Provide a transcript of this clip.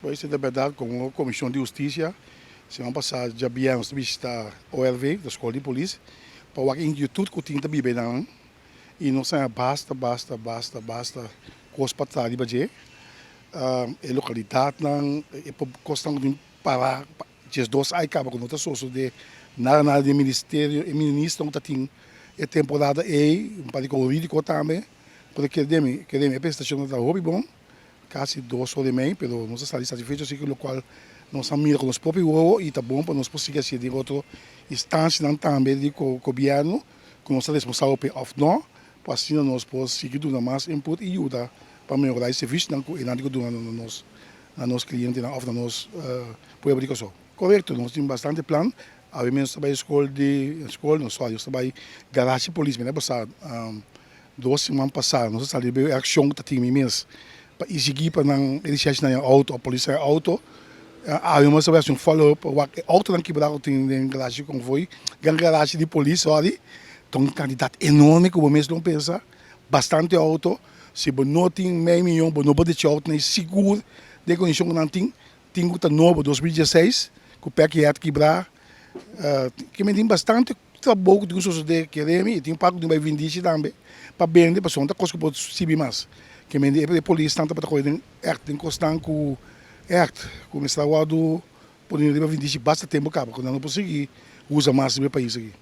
Pois é verdade, com a Comissão de Justiça, semana passada já viemos visitar OLV, da Escola de Polícia, para o que tudo que tinha também bem e não sei, basta, coisa para trás de bater. A localidade não, é por questão de parar, já dois aí acaba com outra source de nada de ministério, e ministro não tem a temporada para jurídico também, porque queremos a prestação da hobby bom. Quase 2 horas e meia, mas não está satisfeito, assim, com o qual nós mira com os próprios órgãos e está bom para nós conseguir ser de outra instância também do governo, que nós estamos responsável por não, para assim nós podemos seguir dando mais input e ajuda para melhorar o serviço e não digo na nos clientes ou na nos público. Correto, nós temos bastante plano. Há menos trabalho escola, nós fazemos trabalho garagem de polícia, né? Passado 2 semanas passadas, nós estamos ali ação que tem mês para exigir para não iniciar na auto, a polícia auto, há uma situação follow-up, o auto não quebrado tem em garagem como foi, garagem de polícia, olha, tem um candidato enorme que o mês não pensa, bastante auto, se não tem meio milhão, não pode ter auto, nem seguro, de condição que não tem que estar novo 2016, que o pé que é quebrar, que me tem bastante trabalho de uso de queremos e tem um pago de vai vender também, para vender, para sonda, coisa que pode subir mais. Que a polícia está para correr em constante com como está o lado por vender bastante tempo acaba quando não conseguir usa mais do país aqui.